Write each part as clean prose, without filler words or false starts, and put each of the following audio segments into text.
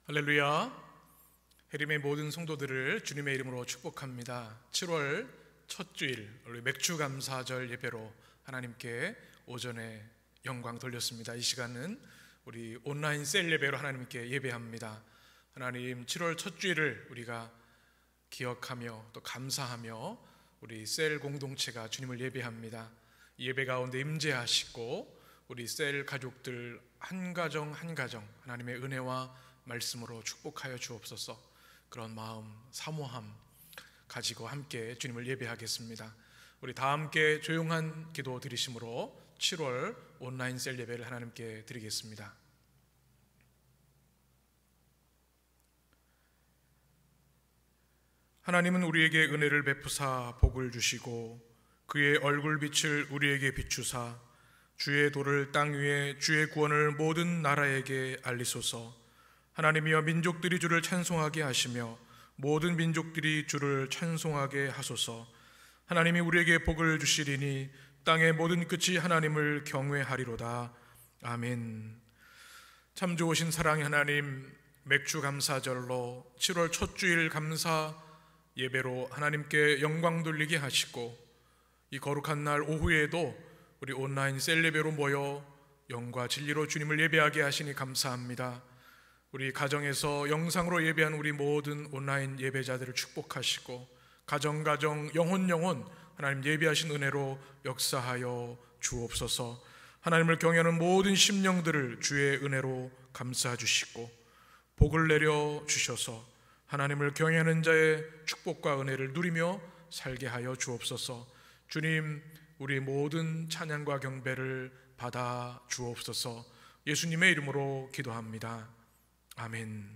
할렐루야. 해림의 모든 성도들을 주님의 이름으로 축복합니다. 7월 첫 주일 우리 맥주감사절 예배로 하나님께 오전에 영광 돌렸습니다. 이 시간은 우리 온라인 셀 예배로 하나님께 예배합니다. 하나님, 7월 첫 주일을 우리가 기억하며 또 감사하며 우리 셀 공동체가 주님을 예배합니다. 이 예배 가운데 임재하시고 우리 셀 가족들 한 가정 한 가정 하나님의 은혜와 말씀으로 축복하여 주옵소서. 그런 마음, 사모함 가지고 함께 주님을 예배하겠습니다. 우리 다 함께 조용한 기도 드리심으로 7월 온라인 셀 예배를 하나님께 드리겠습니다. 하나님은 우리에게 은혜를 베푸사 복을 주시고 그의 얼굴빛을 우리에게 비추사 주의 도를 땅 위에 주의 구원을 모든 나라에게 알리소서. 하나님이여, 민족들이 주를 찬송하게 하시며 모든 민족들이 주를 찬송하게 하소서. 하나님이 우리에게 복을 주시리니 땅의 모든 끝이 하나님을 경외하리로다. 아멘. 참 좋으신 사랑의 하나님, 맥주 감사절로 7월 첫 주일 감사 예배로 하나님께 영광 돌리게 하시고 이 거룩한 날 오후에도 우리 온라인 셀 예배로 모여 영과 진리로 주님을 예배하게 하시니 감사합니다. 우리 가정에서 영상으로 예배한 우리 모든 온라인 예배자들을 축복하시고 가정 영혼 하나님 예배하신 은혜로 역사하여 주옵소서. 하나님을 경외하는 모든 심령들을 주의 은혜로 감싸 주시고 복을 내려 주셔서 하나님을 경외하는 자의 축복과 은혜를 누리며 살게 하여 주옵소서. 주님, 우리 모든 찬양과 경배를 받아 주옵소서. 예수님의 이름으로 기도합니다. 아멘.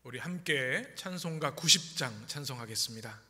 우리 함께 찬송가 90장 찬송하겠습니다.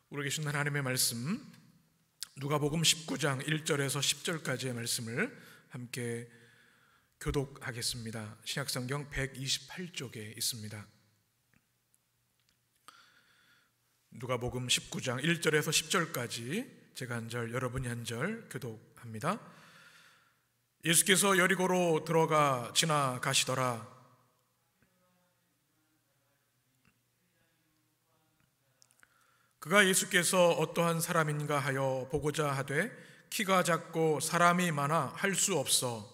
우리 계신 하나님의 말씀, 누가복음 19장 1절에서 10절까지의 말씀을 함께 교독하겠습니다. 신약성경 128쪽에 있습니다. 누가복음 19장 1절에서 10절까지 제가 한 절, 여러분이 한 절 교독합니다. 예수께서 여리고로 들어가 지나가시더라. 그가 예수께서 어떠한 사람인가 하여 보고자 하되 키가 작고 사람이 많아 할 수 없어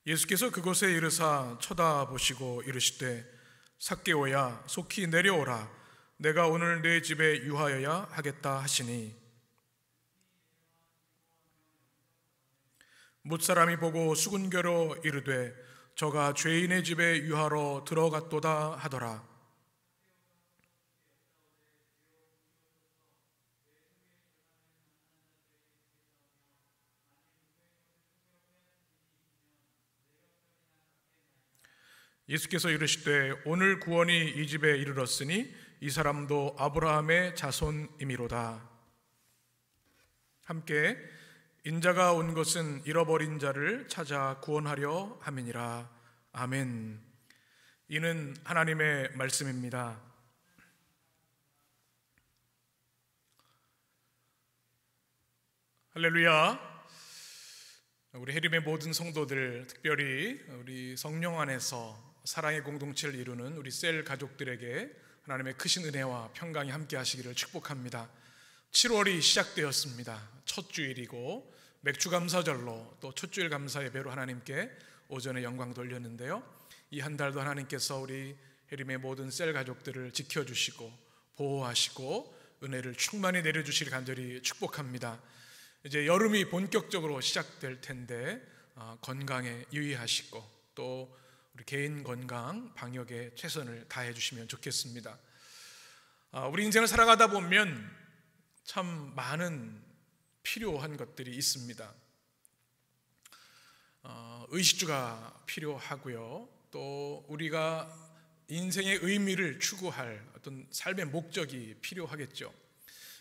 예수께서 그곳에 이르사 쳐다보시고 이르시되 삭개오야, 속히 내려오라. 내가 오늘 내 집에 유하여야 하겠다 하시니 뭇사람이 보고 수군결어 이르되 저가 죄인의 집에 유하러 들어갔도다 하더라. 예수께서 이르시되 오늘 구원이 이 집에 이르렀으니 이 사람도 아브라함의 자손이미로다. 함께 인자가 온 것은 잃어버린 자를 찾아 구원하려 함이니라. 아멘. 이는 하나님의 말씀입니다. 할렐루야. 우리 해림의 모든 성도들, 특별히 우리 성령 안에서 사랑의 공동체를 이루는 우리 셀 가족들에게 하나님의 크신 은혜와 평강이 함께 하시기를 축복합니다. 7월이 시작되었습니다. 첫 주일이고 맥주 감사절로 또 첫 주일 감사 예배로 하나님께 오전에 영광 돌렸는데요. 이 한 달도 하나님께서 우리 해림의 모든 셀 가족들을 지켜주시고 보호하시고 은혜를 충만히 내려주시길 간절히 축복합니다. 이제 여름이 본격적으로 시작될 텐데 건강에 유의하시고 또 우리 개인 건강 방역에 최선을 다해 주시면 좋겠습니다. 우리 인생을 살아가다 보면 참 많은 필요한 것들이 있습니다. 의식주가 필요하고요. 또 우리가 인생의 의미를 추구할 어떤 삶의 목적이 필요하겠죠.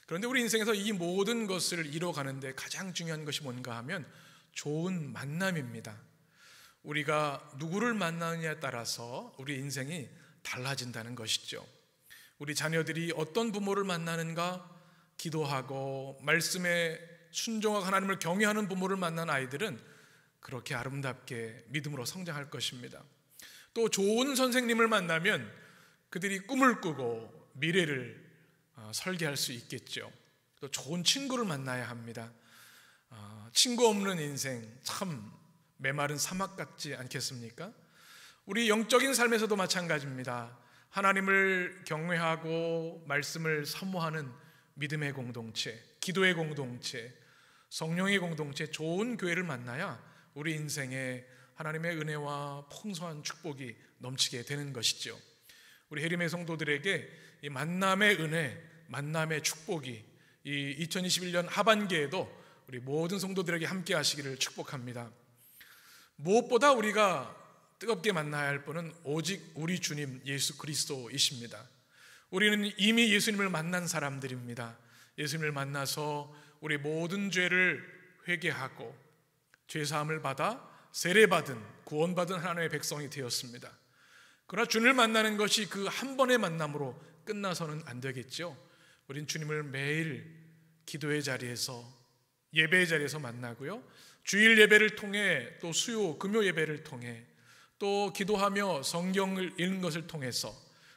그런데 우리 인생에서 이 모든 것을 이뤄가는데 가장 중요한 것이 뭔가 하면 좋은 만남입니다. 우리가 누구를 만나느냐에 따라서 우리 인생이 달라진다는 것이죠. 우리 자녀들이 어떤 부모를 만나는가, 기도하고 말씀에 순종하고 하나님을 경외하는 부모를 만난 아이들은 그렇게 아름답게 믿음으로 성장할 것입니다. 또 좋은 선생님을 만나면 그들이 꿈을 꾸고 미래를 설계할 수 있겠죠. 또 좋은 친구를 만나야 합니다. 친구 없는 인생 참 메마른 사막 같지 않겠습니까? 우리 영적인 삶에서도 마찬가지입니다. 하나님을 경외하고 말씀을 사모하는 믿음의 공동체, 기도의 공동체, 성령의 공동체, 좋은 교회를 만나야 우리 인생에 하나님의 은혜와 풍성한 축복이 넘치게 되는 것이죠. 우리 해림의 성도들에게 이 만남의 은혜, 만남의 축복이 이 2021년 하반기에도 우리 모든 성도들에게 함께 하시기를 축복합니다. 무엇보다 우리가 뜨겁게 만나야 할 분은 오직 우리 주님 예수 그리스도이십니다. 우리는 이미 예수님을 만난 사람들입니다. 예수님을 만나서 우리 모든 죄를 회개하고 죄사함을 받아 세례받은 구원받은 하나님의 백성이 되었습니다. 그러나 주님을 만나는 것이 그 한 번의 만남으로 끝나서는 안 되겠죠. 우린 주님을 매일 기도의 자리에서 예배의 자리에서 만나고요, 주일 예배를 통해 또 수요 금요 예배를 통해 또 기도하며 성경을 읽는 것을 통해서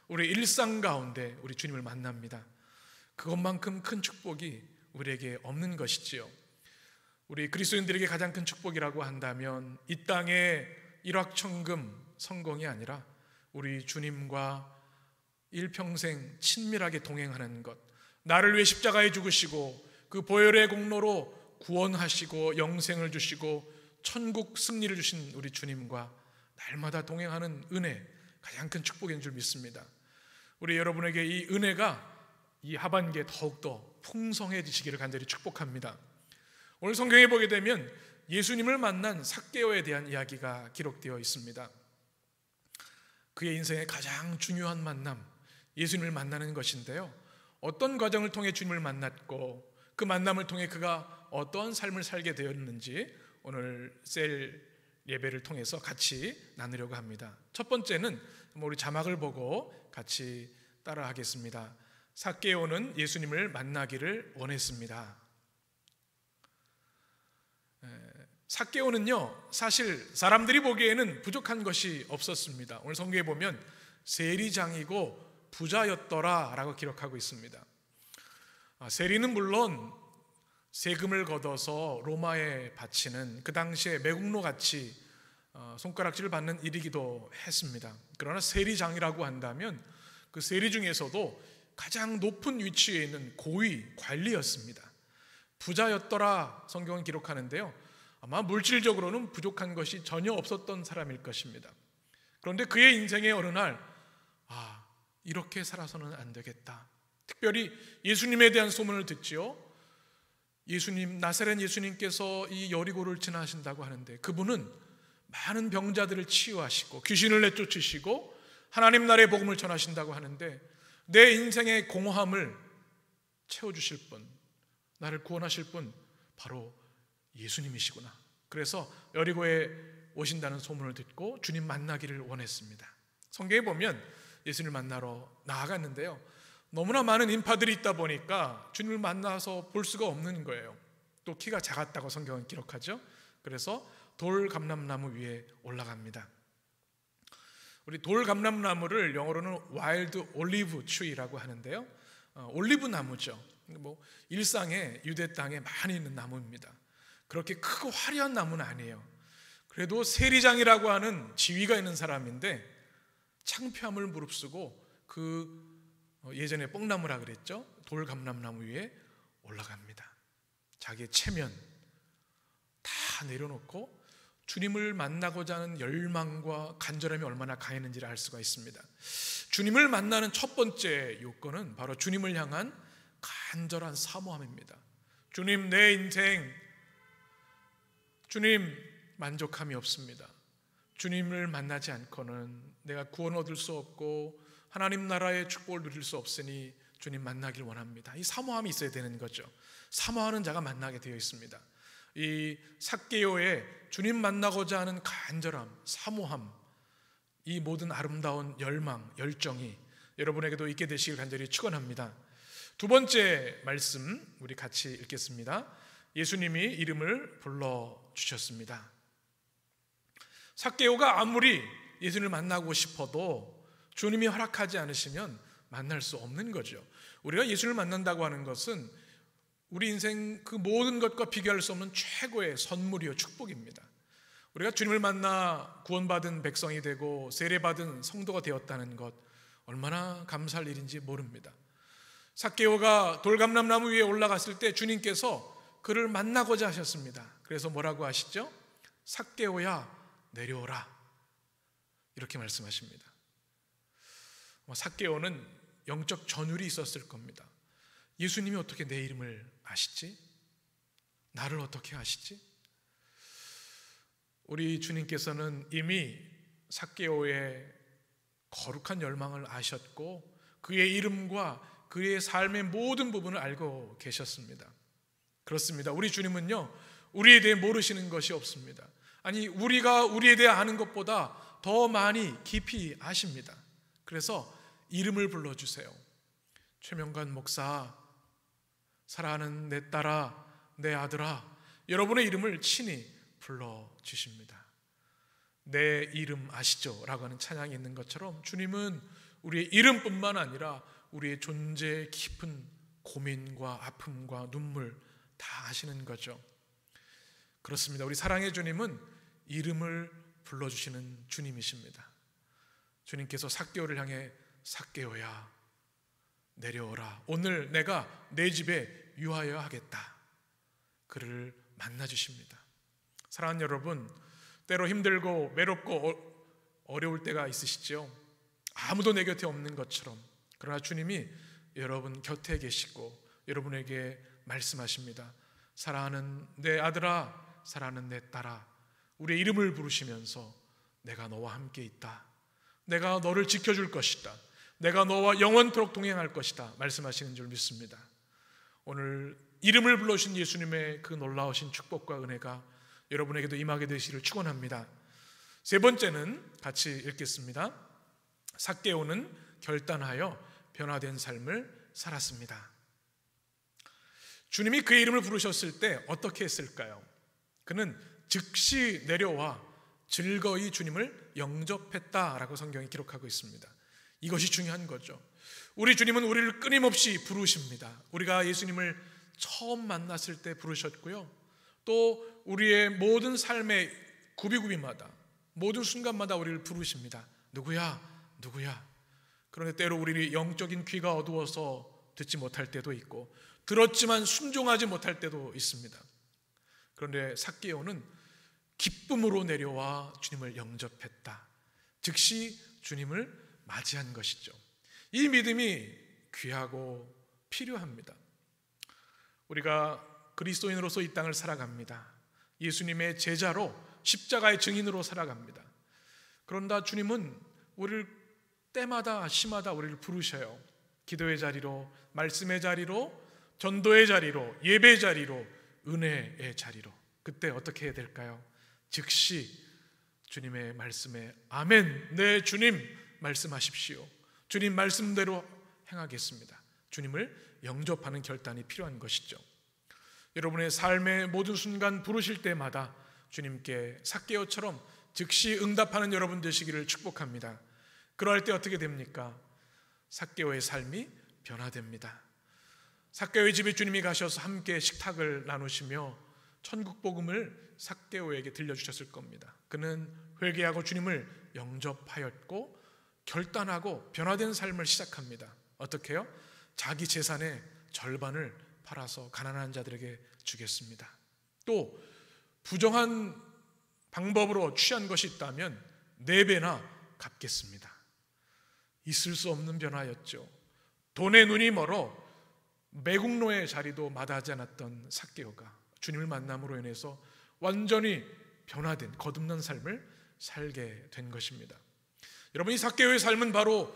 우리 일상 가운데 우리 주님을 만납니다. 그것만큼 큰 축복이 우리에게 없는 것이지요. 우리 그리스도인들에게 가장 큰 축복이라고 한다면 이 땅의 일확천금 성공이 아니라 우리 주님과 일평생 친밀하게 동행하는 것, 나를 위해 십자가에 죽으시고 그 보혈의 공로로 구원하시고 영생을 주시고 천국 승리를 주신 우리 주님과 날마다 동행하는 은혜, 가장 큰 축복인 줄 믿습니다. 우리 여러분에게 이 은혜가 이 하반기에 더욱더 풍성해지시기를 간절히 축복합니다. 오늘 성경에 보게 되면 예수님을 만난 삭개오에 대한 이야기가 기록되어 있습니다. 그의 인생의 가장 중요한 만남, 예수님을 만나는 것인데요, 어떤 과정을 통해 주님을 만났고 그 만남을 통해 그가 어떠한 삶을 살게 되었는지 오늘 셀 예배를 통해서 같이 나누려고 합니다. 첫 번째는 우리 자막을 보고 같이 따라 하겠습니다. 삭개오는 예수님을 만나기를 원했습니다. 삭개오는요, 사실 사람들이 보기에는 부족한 것이 없었습니다. 오늘 성경에 보면 세리장이고 부자였더라 라고 기록하고 있습니다. 세리는 물론 세금을 걷어서 로마에 바치는 그 당시에 매국노 같이 손가락질을 받는 일이기도 했습니다. 그러나 세리장이라고 한다면 그 세리 중에서도 가장 높은 위치에 있는 고위 관리였습니다. 부자였더라 성경은 기록하는데요, 아마 물질적으로는 부족한 것이 전혀 없었던 사람일 것입니다. 그런데 그의 인생의 어느 날 이렇게 살아서는 안 되겠다. 특별히 예수님에 대한 소문을 듣지요. 예수님, 나사렛 예수님께서 이 여리고를 지나신다고 하는데 그분은 많은 병자들을 치유하시고 귀신을 내쫓으시고 하나님 나라의 복음을 전하신다고 하는데, 내 인생의 공허함을 채워주실 분, 나를 구원하실 분, 바로 예수님이시구나. 그래서 여리고에 오신다는 소문을 듣고 주님 만나기를 원했습니다. 성경에 보면 예수님을 만나러 나아갔는데요, 너무나 많은 인파들이 있다 보니까 주님을 만나서 볼 수가 없는 거예요. 또 키가 작았다고 성경은 기록하죠. 그래서 돌 감람나무 위에 올라갑니다. 우리 돌 감람나무를 영어로는 와일드 올리브 트리라고 하는데요, 올리브 나무죠. 일상에 유대 땅에 많이 있는 나무입니다. 그렇게 크고 화려한 나무는 아니에요. 그래도 세리장이라고 하는 지위가 있는 사람인데 창피함을 무릅쓰고 예전에 뽕나무라 그랬죠. 돌 감람나무 위에 올라갑니다. 자기의 체면 다 내려놓고 주님을 만나고자 하는 열망과 간절함이 얼마나 강했는지를 알 수가 있습니다. 주님을 만나는 첫 번째 요건은 바로 주님을 향한 간절한 사모함입니다. 주님, 내 인생 주님 만족함이 없습니다. 주님을 만나지 않고는 내가 구원 얻을 수 없고 하나님 나라의 축복을 누릴 수 없으니 주님 만나길 원합니다. 이 사모함이 있어야 되는 거죠. 사모하는 자가 만나게 되어 있습니다. 이 삭개오의 주님 만나고자 하는 간절함, 사모함, 이 모든 아름다운 열망, 열정이 여러분에게도 있게 되시길 간절히 축원합니다. 두 번째 말씀 우리 같이 읽겠습니다. 예수님이 이름을 불러주셨습니다. 삭개오가 아무리 예수님을 만나고 싶어도 주님이 허락하지 않으시면 만날 수 없는 거죠. 우리가 예수님을 만난다고 하는 것은 우리 인생 그 모든 것과 비교할 수 없는 최고의 선물이요 축복입니다. 우리가 주님을 만나 구원받은 백성이 되고 세례받은 성도가 되었다는 것, 얼마나 감사할 일인지 모릅니다. 삭개오가 돌감람나무 위에 올라갔을 때 주님께서 그를 만나고자 하셨습니다. 그래서 뭐라고 하시죠? 삭개오야 내려오라, 이렇게 말씀하십니다. 삭개오는 영적 전율이 있었을 겁니다. 예수님이 어떻게 내 이름을 아시지? 나를 어떻게 아시지? 우리 주님께서는 이미 삭개오의 거룩한 열망을 아셨고 그의 이름과 그의 삶의 모든 부분을 알고 계셨습니다. 그렇습니다. 우리 주님은요, 우리에 대해 모르시는 것이 없습니다. 아니, 우리가 우리에 대해 아는 것보다 더 많이 깊이 아십니다. 그래서 이름을 불러주세요. 최명관 목사, 사랑하는 내 딸아, 내 아들아, 여러분의 이름을 친히 불러주십니다. 내 이름 아시죠? 라고 하는 찬양이 있는 것처럼 주님은 우리의 이름뿐만 아니라 우리의 존재의 깊은 고민과 아픔과 눈물 다 아시는 거죠. 그렇습니다. 우리 사랑의 주님은 이름을 불러주시는 주님이십니다. 주님께서 삭개오를 향해 삭개오야 내려오라, 오늘 내가 내 집에 유하여 하겠다, 그를 만나주십니다. 사랑하는 여러분, 때로 힘들고 외롭고 어려울 때가 있으시죠? 아무도 내 곁에 없는 것처럼. 그러나 주님이 여러분 곁에 계시고 여러분에게 말씀하십니다. 사랑하는 내 아들아, 사랑하는 내 딸아, 우리의 이름을 부르시면서 내가 너와 함께 있다, 내가 너를 지켜줄 것이다, 내가 너와 영원토록 동행할 것이다 말씀하시는 줄 믿습니다. 오늘 이름을 불러주신 예수님의 그 놀라우신 축복과 은혜가 여러분에게도 임하게 되시기를 축원합니다. 세 번째는 같이 읽겠습니다. 삭개오는 결단하여 변화된 삶을 살았습니다. 주님이 그의 이름을 부르셨을 때 어떻게 했을까요? 그는 즉시 내려와 즐거이 주님을 영접했다라고 성경이 기록하고 있습니다. 이것이 중요한 거죠. 우리 주님은 우리를 끊임없이 부르십니다. 우리가 예수님을 처음 만났을 때 부르셨고요, 또 우리의 모든 삶의 구비구비마다 모든 순간마다 우리를 부르십니다. 누구야? 누구야? 그런데 때로 우리 영적인 귀가 어두워서 듣지 못할 때도 있고 들었지만 순종하지 못할 때도 있습니다. 그런데 삭개오는 기쁨으로 내려와 주님을 영접했다. 즉시 주님을 맞이한 것이죠. 이 믿음이 귀하고 필요합니다. 우리가 그리스도인으로서 이 땅을 살아갑니다. 예수님의 제자로 십자가의 증인으로 살아갑니다. 그런다 주님은 우리를 때마다 시마다 우리를 부르셔요. 기도의 자리로, 말씀의 자리로, 전도의 자리로, 예배의 자리로, 은혜의 자리로. 그때 어떻게 해야 될까요? 즉시 주님의 말씀에 아멘, 네 주님 말씀하십시오. 주님 말씀대로 행하겠습니다. 주님을 영접하는 결단이 필요한 것이죠. 여러분의 삶의 모든 순간 부르실 때마다 주님께 삭개오처럼 즉시 응답하는 여러분 되시기를 축복합니다. 그러할 때 어떻게 됩니까? 삭개오의 삶이 변화됩니다. 삭개오의 집에 주님이 가셔서 함께 식탁을 나누시며 천국 복음을 삭개오에게 들려주셨을 겁니다. 그는 회개하고 주님을 영접하였고 결단하고 변화된 삶을 시작합니다. 어떻게 해요? 자기 재산의 절반을 팔아서 가난한 자들에게 주겠습니다. 또 부정한 방법으로 취한 것이 있다면 4배나 갚겠습니다. 있을 수 없는 변화였죠. 돈에 눈이 멀어 매국노의 자리도 마다하지 않았던 삭개오가 주님을 만남으로 인해서 완전히 변화된 거듭난 삶을 살게 된 것입니다. 여러분, 이 삭개오의 삶은 바로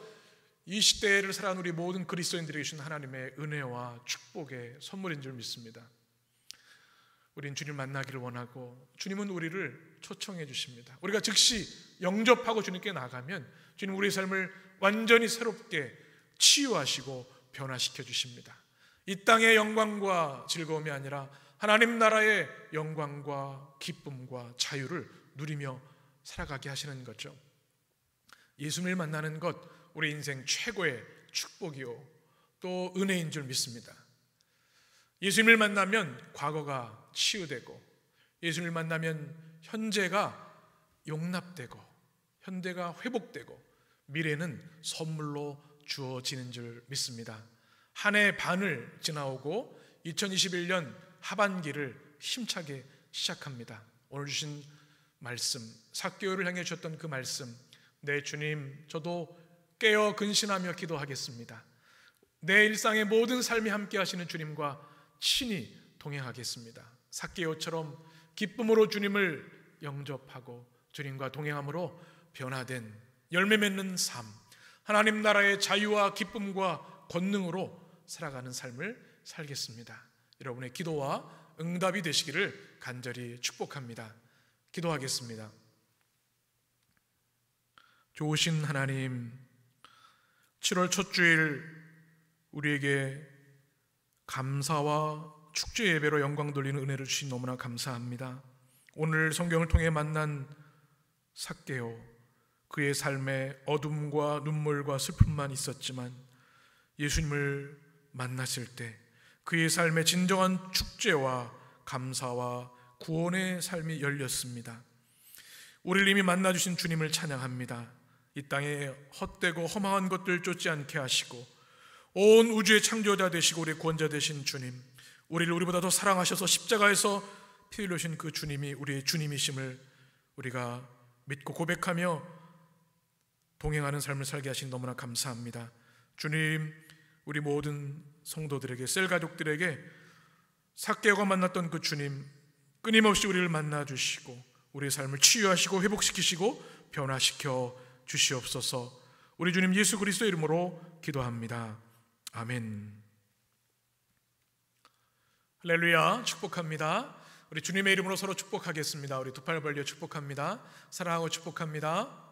이 시대를 살아가는 우리 모든 그리스도인들에게 주신 하나님의 은혜와 축복의 선물인 줄 믿습니다. 우린 주님 만나기를 원하고 주님은 우리를 초청해 주십니다. 우리가 즉시 영접하고 주님께 나가면 주님 우리의 삶을 완전히 새롭게 치유하시고 변화시켜 주십니다. 이 땅의 영광과 즐거움이 아니라 하나님 나라의 영광과 기쁨과 자유를 누리며 살아가게 하시는 거죠. 예수님을 만나는 것 우리 인생 최고의 축복이요 또 은혜인 줄 믿습니다. 예수님을 만나면 과거가 치유되고 예수님을 만나면 현재가 용납되고 현대가 회복되고 미래는 선물로 주어지는 줄 믿습니다. 한 해 반을 지나오고 2021년 하반기를 힘차게 시작합니다. 오늘 주신 말씀, 삭개오를 향해 주셨던 그 말씀, 네 주님 저도 깨어 근신하며 기도하겠습니다. 내 일상의 모든 삶이 함께 하시는 주님과 친히 동행하겠습니다. 삭개오처럼 기쁨으로 주님을 영접하고 주님과 동행함으로 변화된 열매 맺는 삶, 하나님 나라의 자유와 기쁨과 권능으로 살아가는 삶을 살겠습니다. 여러분의 기도와 응답이 되시기를 간절히 축복합니다. 기도하겠습니다. 좋으신 하나님, 7월 첫 주일 우리에게 감사와 축제 예배로 영광 돌리는 은혜를 주신 너무나 감사합니다. 오늘 성경을 통해 만난 삭개오, 그의 삶에 어둠과 눈물과 슬픔만 있었지만 예수님을 만났을 때 그의 삶에 진정한 축제와 감사와 구원의 삶이 열렸습니다. 우리를 이미 만나주신 주님을 찬양합니다. 이 땅에 헛되고 허망한 것들 쫓지 않게 하시고 온 우주의 창조자 되시고 우리의 구원자 되신 주님, 우리를 우리보다 더 사랑하셔서 십자가에서 피 흘리신 그 주님이 우리의 주님이심을 우리가 믿고 고백하며 동행하는 삶을 살게 하신 너무나 감사합니다. 주님, 우리 모든 성도들에게, 셀 가족들에게 삭개오가 만났던 그 주님 끊임없이 우리를 만나주시고 우리의 삶을 치유하시고 회복시키시고 변화시켜 주시옵소서. 우리 주님 예수 그리스도 이름으로 기도합니다. 아멘. 할렐루야. 축복합니다. 우리 주님의 이름으로 서로 축복하겠습니다. 우리 두 팔 벌려 축복합니다. 사랑하고 축복합니다.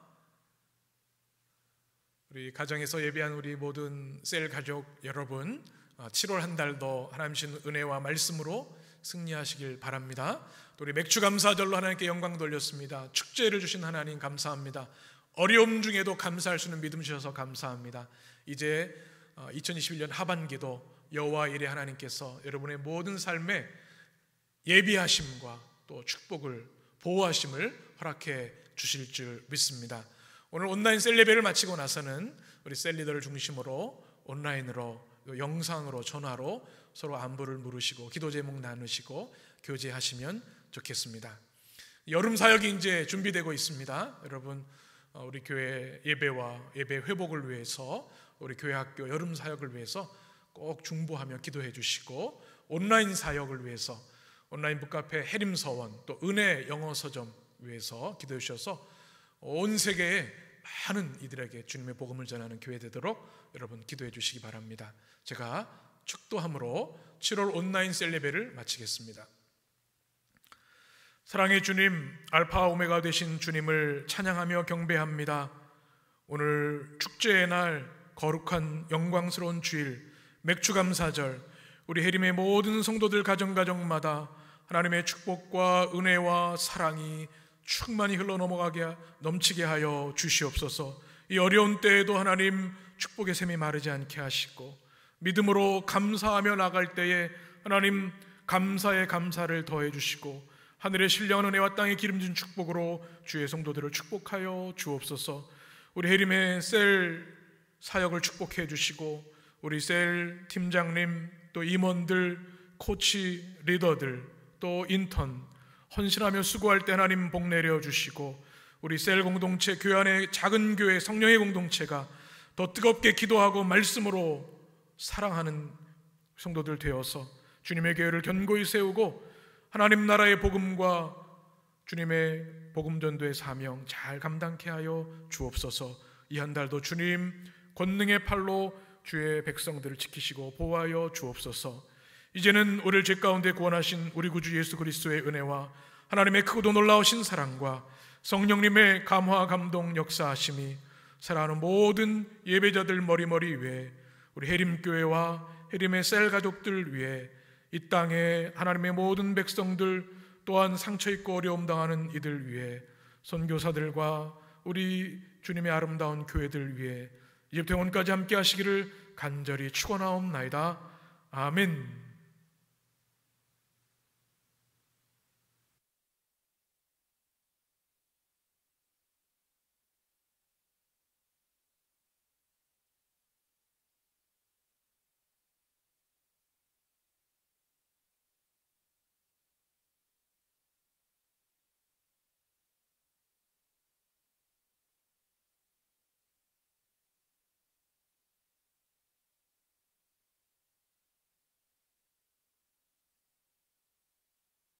우리 가정에서 예배한 우리 모든 셀 가족 여러분, 7월 한 달도 하나님 주신 은혜와 말씀으로 승리하시길 바랍니다. 또 우리 맥주 감사절로 하나님께 영광 돌렸습니다. 축제를 주신 하나님 감사합니다. 어려움 중에도 감사할 수 있는 믿음 주셔서 감사합니다. 이제 2021년 하반기도 여호와 일의 하나님께서 여러분의 모든 삶에 예비하심과 또 축복을 보호하심을 허락해 주실 줄 믿습니다. 오늘 온라인 셀 예배를 마치고 나서는 우리 셀 리더를 중심으로 온라인으로 영상으로 전화로 서로 안부를 물으시고 기도 제목 나누시고 교제하시면 좋겠습니다. 여름 사역이 이제 준비되고 있습니다. 여러분, 우리 교회 예배와 예배 회복을 위해서 우리 교회 학교 여름 사역을 위해서 꼭 중보하며 기도해 주시고 온라인 사역을 위해서 온라인 북카페 해림서원 또 은혜 영어 서점 위해서 기도해 주셔서 온 세계에 많은 이들에게 주님의 복음을 전하는 교회 되도록 여러분 기도해 주시기 바랍니다. 제가 축도함으로 7월 온라인 셀 예배를 마치겠습니다. 사랑의 주님, 알파 오메가 되신 주님을 찬양하며 경배합니다. 오늘 축제의 날, 거룩한 영광스러운 주일, 맥주감사절, 우리 해림의 모든 성도들 가정가정마다 하나님의 축복과 은혜와 사랑이 충만히 흘러넘어가게 넘치게 하여 주시옵소서. 이 어려운 때에도 하나님 축복의 샘이 마르지 않게 하시고 믿음으로 감사하며 나갈 때에 하나님 감사에 감사를 더해 주시고 하늘의 신령한 은혜와 땅의 기름진 축복으로 주의 성도들을 축복하여 주옵소서. 우리 해림의 셀 사역을 축복해 주시고 우리 셀 팀장님, 또 임원들, 코치, 리더들, 또 인턴 헌신하며 수고할 때 하나님 복 내려 주시고 우리 셀 공동체, 교회 안의 작은 교회 성령의 공동체가 더 뜨겁게 기도하고 말씀으로 사랑하는 성도들 되어서 주님의 교회를 견고히 세우고 하나님 나라의 복음과 주님의 복음 전도의 사명 잘 감당케 하여 주옵소서. 이 한 달도 주님 권능의 팔로 주의 백성들을 지키시고 보호하여 주옵소서. 이제는 우리를 죄 가운데 구원하신 우리 구주 예수 그리스도의 은혜와 하나님의 크고도 놀라우신 사랑과 성령님의 감화 감동 역사하심이 사랑하는 모든 예배자들 머리머리 위에 우리 해림교회와 해림의 셀 가족들 위에 이 땅에 하나님의 모든 백성들 또한 상처있고 어려움 당하는 이들 위해 선교사들과 우리 주님의 아름다운 교회들 위해 이제부터 영원까지 함께 하시기를 간절히 축원하옵나이다. 아멘.